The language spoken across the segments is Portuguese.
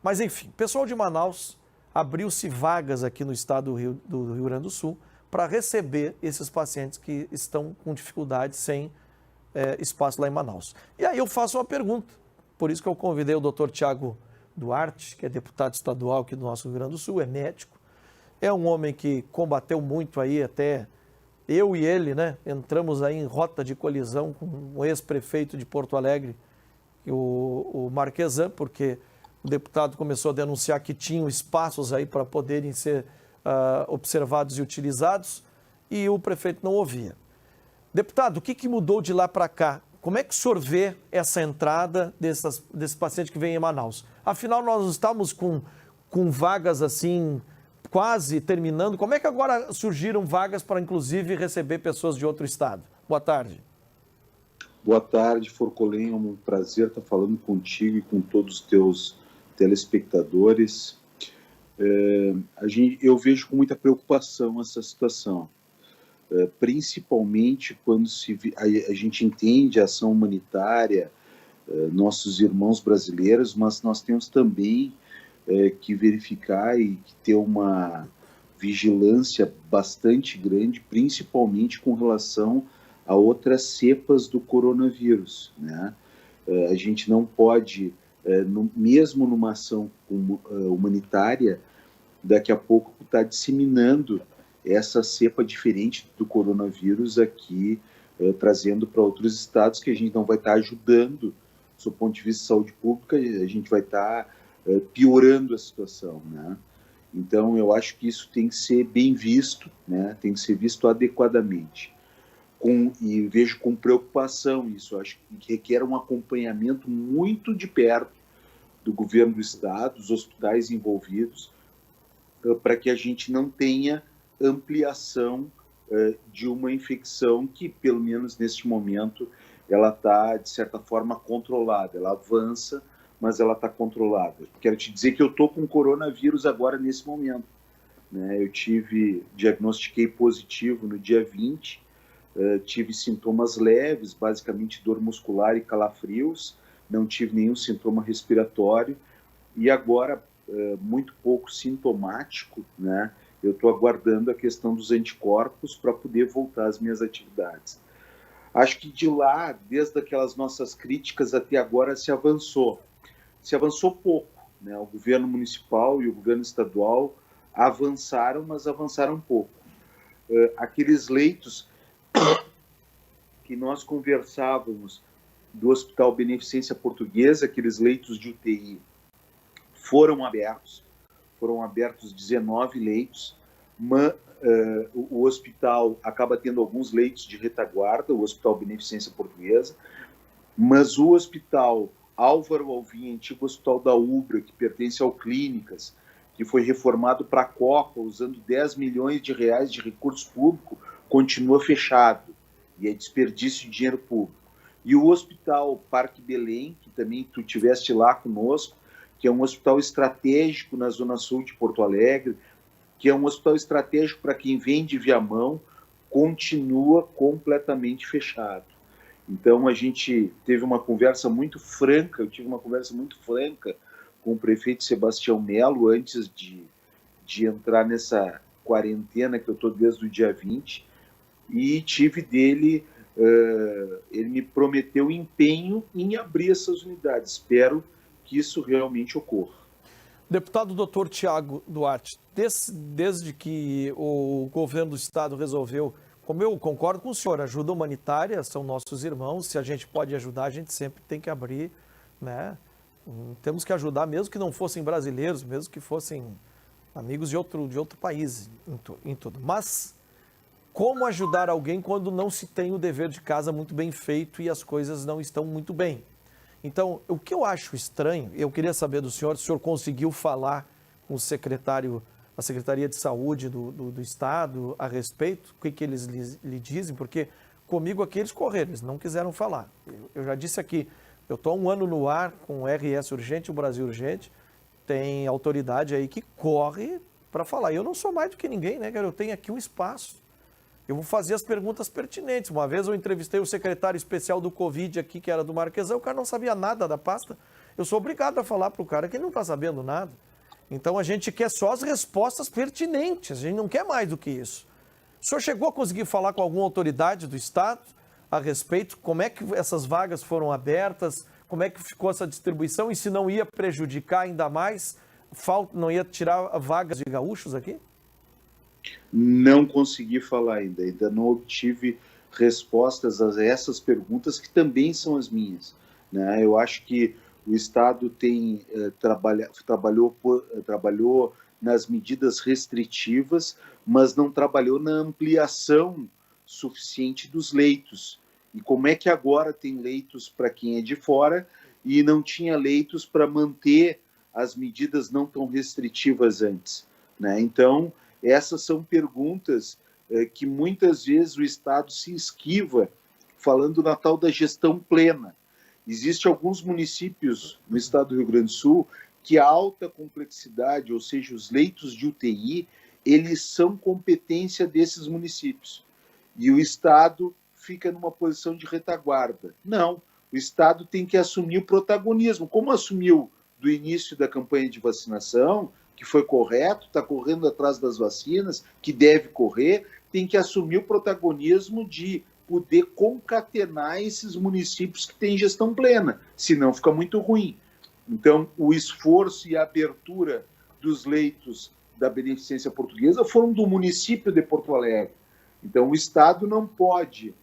Mas, enfim, pessoal de Manaus, abriu-se vagas aqui no estado do Rio Grande do Sul para receber esses pacientes que estão com dificuldade sem espaço lá em Manaus. E aí eu faço uma pergunta, por isso que eu convidei o Dr. Tiago Duarte, que é deputado estadual aqui do nosso Rio Grande do Sul, é médico, é um homem que combateu muito aí, até eu e ele, né, entramos aí em rota de colisão com o ex-prefeito de Porto Alegre, o Marquesan, porque o deputado começou a denunciar que tinham espaços aí para poderem ser observados e utilizados, e o prefeito não ouvia. Deputado, o que mudou de lá para cá? Como é que o senhor vê essa entrada desse paciente que vem em Manaus? Afinal, nós estamos com vagas assim, quase terminando. Como é que agora surgiram vagas para, inclusive, receber pessoas de outro estado? Boa tarde. Boa tarde, Forcolém. É um prazer estar falando contigo e com todos os teus telespectadores. Eu vejo com muita preocupação essa situação. Principalmente quando a gente entende a ação humanitária, nossos irmãos brasileiros, mas nós temos também que verificar e ter uma vigilância bastante grande, principalmente com relação a outras cepas do coronavírus, né? A gente não pode, mesmo numa ação humanitária, daqui a pouco estar disseminando essa cepa diferente do coronavírus aqui, trazendo para outros estados, que a gente não vai estar ajudando, do ponto de vista de saúde pública, a gente vai estar piorando a situação, né? Então, eu acho que isso tem que ser bem visto, né? Tem que ser visto adequadamente. E vejo com preocupação isso, acho que requer um acompanhamento muito de perto do governo do estado, dos hospitais envolvidos, para que a gente não tenha ampliação de uma infecção que, pelo menos neste momento, ela está, de certa forma, controlada. Ela avança, mas ela está controlada. Quero te dizer que eu estou com coronavírus agora, nesse momento, né? Eu diagnostiquei positivo no dia 20, tive sintomas leves, basicamente dor muscular e calafrios, não tive nenhum sintoma respiratório, e agora, muito pouco sintomático, né? Eu estou aguardando a questão dos anticorpos para poder voltar às minhas atividades. Acho que de lá, desde aquelas nossas críticas até agora, se avançou pouco, né? O governo municipal e o governo estadual avançaram, mas avançaram pouco. Aqueles leitos que nós conversávamos do Hospital Beneficência Portuguesa, aqueles leitos de UTI, foram abertos 19 leitos, mas o hospital acaba tendo alguns leitos de retaguarda, o Hospital Beneficência Portuguesa, mas o Hospital Álvaro Alvim, antigo Hospital da Ubra, que pertence ao Clínicas, que foi reformado para a Copa, usando 10 milhões de reais de recurso público, continua fechado, e é desperdício de dinheiro público. E o Hospital Parque Belém, que também tu estiveste lá conosco, que é um hospital estratégico na Zona Sul de Porto Alegre, que é um hospital estratégico para quem vem de Viamão, continua completamente fechado. Então, a gente teve uma conversa muito franca, eu tive uma conversa muito franca com o prefeito Sebastião Melo, antes de entrar nessa quarentena que eu estou desde o dia 20, e tive dele, ele me prometeu empenho em abrir essas unidades. Espero que isso realmente ocorra. Deputado Dr. Tiago Duarte, desde que o governo do estado resolveu, como eu concordo com o senhor, ajuda humanitária, são nossos irmãos, se a gente pode ajudar, a gente sempre tem que abrir, né? Temos que ajudar, mesmo que não fossem brasileiros, mesmo que fossem amigos de outro país, em tudo. Mas como ajudar alguém quando não se tem o dever de casa muito bem feito e as coisas não estão muito bem? Então, o que eu acho estranho, eu queria saber do senhor, se o senhor conseguiu falar com a Secretaria de Saúde do Estado a respeito, o que eles lhe dizem, porque comigo aqui eles correram, eles não quiseram falar. Eu já disse aqui, eu estou há 1 ano no ar com o RS Urgente, o Brasil Urgente, tem autoridade aí que corre para falar. Eu não sou mais do que ninguém, né, cara? Eu tenho aqui um espaço. Eu vou fazer as perguntas pertinentes. Uma vez eu entrevistei o secretário especial do Covid aqui, que era do Marquesão, o cara não sabia nada da pasta. eu sou obrigado a falar para o cara que ele não está sabendo nada. Então a gente quer só as respostas pertinentes, a gente não quer mais do que isso. O senhor chegou a conseguir falar com alguma autoridade do Estado a respeito? Como é que essas vagas foram abertas? Como é que ficou essa distribuição? E se não ia prejudicar ainda mais, não ia tirar vagas de gaúchos aqui? Não consegui falar ainda não obtive respostas a essas perguntas, que também são as minhas, né? Eu acho que o Estado tem trabalhou nas medidas restritivas, mas não trabalhou na ampliação suficiente dos leitos. E como é que agora tem leitos para quem é de fora e não tinha leitos para manter as medidas não tão restritivas antes, né? Então, essas são perguntas que muitas vezes o Estado se esquiva, falando na tal da gestão plena. Existem alguns municípios no estado do Rio Grande do Sul que a alta complexidade, ou seja, os leitos de UTI, eles são competência desses municípios. E o Estado fica numa posição de retaguarda. Não, o Estado tem que assumir o protagonismo, como assumiu do início da campanha de vacinação, que foi correto, está correndo atrás das vacinas, que deve correr, tem que assumir o protagonismo de poder concatenar esses municípios que têm gestão plena, senão fica muito ruim. Então, o esforço e a abertura dos leitos da Beneficência Portuguesa foram do município de Porto Alegre. Então, o Estado não pode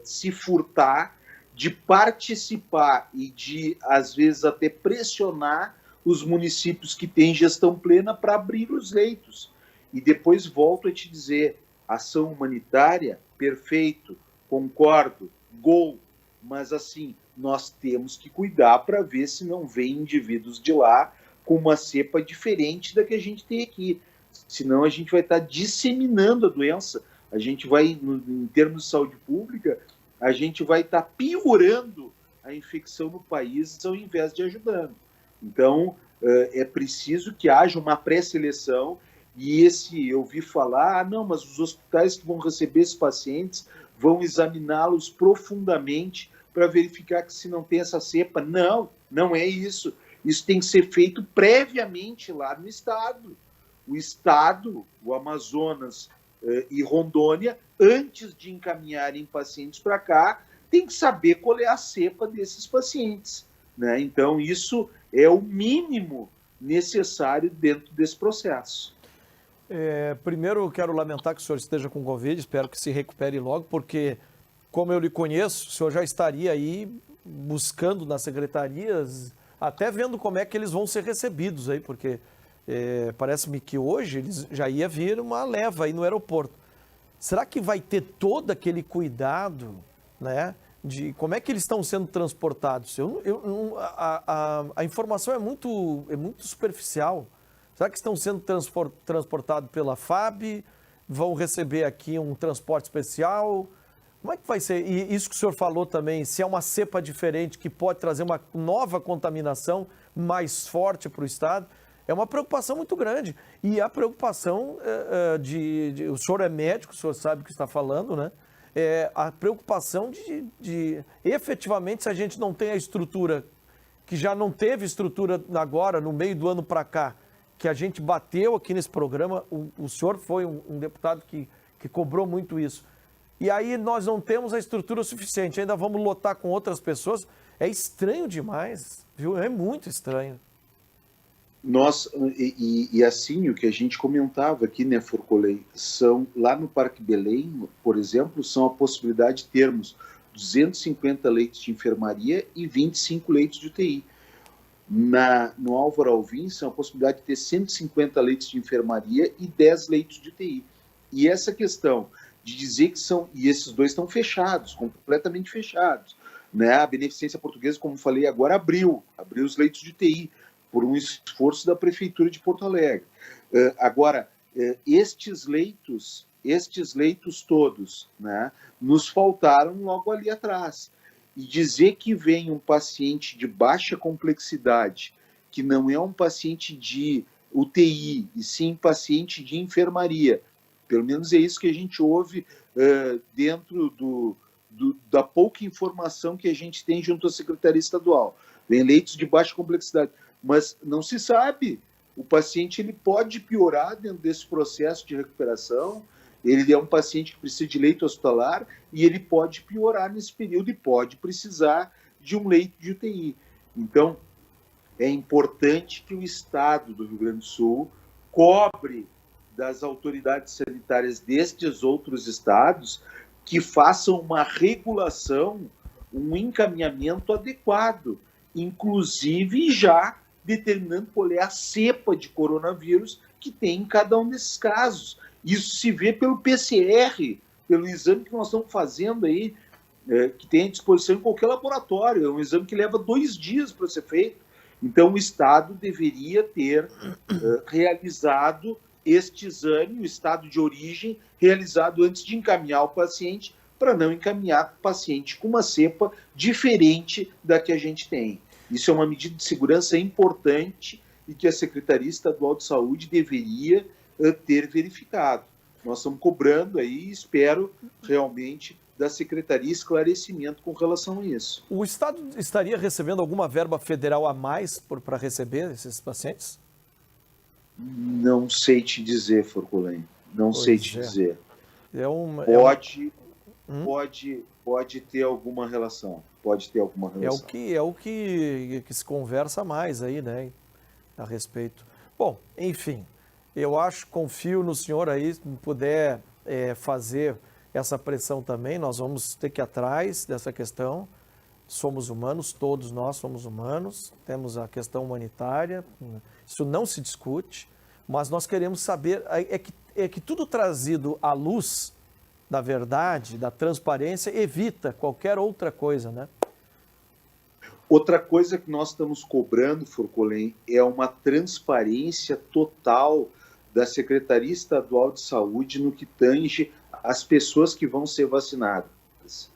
se furtar de participar e de, às vezes, até pressionar os municípios que têm gestão plena para abrir os leitos. E depois volto a te dizer, ação humanitária, perfeito, concordo, gol, mas assim, nós temos que cuidar para ver se não vem indivíduos de lá com uma cepa diferente da que a gente tem aqui. Senão a gente vai estar disseminando a doença, a gente vai, em termos de saúde pública, a gente vai estar piorando a infecção no país ao invés de ajudando. Então, é preciso que haja uma pré-seleção. E eu ouvi falar, não, mas os hospitais que vão receber esses pacientes vão examiná-los profundamente para verificar que se não tem essa cepa. Não, não é isso. Isso tem que ser feito previamente lá no Estado. O Estado, o Amazonas e Rondônia, antes de encaminharem pacientes para cá, tem que saber qual é a cepa desses pacientes, né? Então, isso é o mínimo necessário dentro desse processo. Primeiro, eu quero lamentar que o senhor esteja com Covid, espero que se recupere logo, porque, como eu lhe conheço, o senhor já estaria aí buscando nas secretarias, até vendo como é que eles vão ser recebidos aí, porque parece-me que hoje eles já ia vir uma leva aí no aeroporto. Será que vai ter todo aquele cuidado, né, de como é que eles estão sendo transportados? A informação é muito superficial. Será que estão sendo transportados pela FAB? Vão receber aqui um transporte especial? Como é que vai ser? E isso que o senhor falou também, se é uma cepa diferente que pode trazer uma nova contaminação mais forte para o Estado, é uma preocupação muito grande. E a preocupação o senhor é médico, o senhor sabe o que está falando, né? A preocupação de efetivamente, se a gente não tem a estrutura, que já não teve estrutura agora, no meio do ano para cá, que a gente bateu aqui nesse programa, o senhor foi um deputado que cobrou muito isso. E aí nós não temos a estrutura suficiente, ainda vamos lotar com outras pessoas. É estranho demais, viu? É muito estranho. Assim, o que a gente comentava aqui, né, Forcolei, são, lá no Parque Belém, por exemplo, são a possibilidade de termos 250 leitos de enfermaria e 25 leitos de UTI. No Álvaro Alvim, são a possibilidade de ter 150 leitos de enfermaria e 10 leitos de UTI. E essa questão de dizer que são... E esses dois estão fechados, completamente fechados, né? A Beneficência Portuguesa, como falei agora, abriu os leitos de UTI, por um esforço da Prefeitura de Porto Alegre. Agora, estes leitos todos, né, nos faltaram logo ali atrás. E dizer que vem um paciente de baixa complexidade, que não é um paciente de UTI, e sim paciente de enfermaria, pelo menos é isso que a gente ouve dentro da pouca informação que a gente tem junto à Secretaria Estadual. vem leitos de baixa complexidade, mas não se sabe. O paciente ele pode piorar dentro desse processo de recuperação, ele é um paciente que precisa de leito hospitalar e ele pode piorar nesse período e pode precisar de um leito de UTI. Então, é importante que o Estado do Rio Grande do Sul cobre das autoridades sanitárias destes outros estados que façam uma regulação, um encaminhamento adequado, inclusive já determinando qual é a cepa de coronavírus que tem em cada um desses casos. Isso se vê pelo PCR, pelo exame que nós estamos fazendo aí, que tem à disposição em qualquer laboratório. É um exame que leva 2 dias para ser feito. Então, o Estado deveria ter realizado este exame, o estado de origem, realizado antes de encaminhar o paciente, para não encaminhar o paciente com uma cepa diferente da que a gente tem. Isso é uma medida de segurança importante e que a Secretaria Estadual de Saúde deveria ter verificado. Nós estamos cobrando aí e espero realmente da Secretaria esclarecimento com relação a isso. O Estado estaria recebendo alguma verba federal a mais para receber esses pacientes? Não sei te dizer, Forcolém. Não sei te dizer. Pode ter alguma relação. Pode ter alguma relação. É o que se conversa mais aí, né, a respeito. Bom, enfim, confio no senhor aí, se puder fazer essa pressão também, nós vamos ter que ir atrás dessa questão. Somos humanos, todos nós somos humanos, temos a questão humanitária, isso não se discute, mas nós queremos saber, é que tudo trazido à luz da verdade, da transparência, evita qualquer outra coisa, né? Outra coisa que nós estamos cobrando, Forcolém, é uma transparência total da Secretaria Estadual de Saúde no que tange as pessoas que vão ser vacinadas.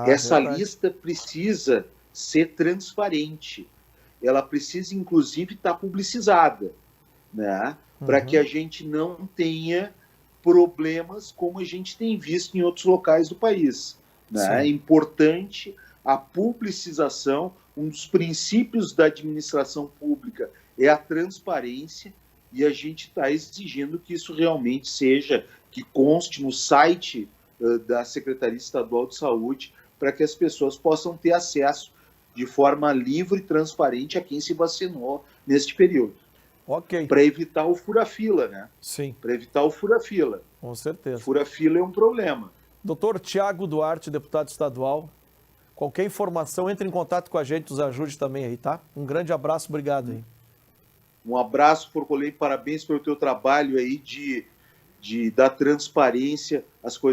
Essa lista precisa ser transparente. Ela precisa, inclusive, estar publicizada, né? Para que a gente não tenha problemas como a gente tem visto em outros locais do país. Né? É importante a publicização. Um dos princípios da administração pública é a transparência, e a gente está exigindo que isso realmente seja, que conste no site da Secretaria Estadual de Saúde, para que as pessoas possam ter acesso de forma livre e transparente a quem se vacinou neste período. Ok. Para evitar o fura-fila, né? Sim. Para evitar o fura-fila. Com certeza. Fura-fila é um problema. Doutor Tiago Duarte, deputado estadual, qualquer informação, entre em contato com a gente, nos ajude também aí, tá? Um grande abraço, obrigado aí. Um abraço, Forcolém, parabéns pelo teu trabalho aí da transparência, as coisas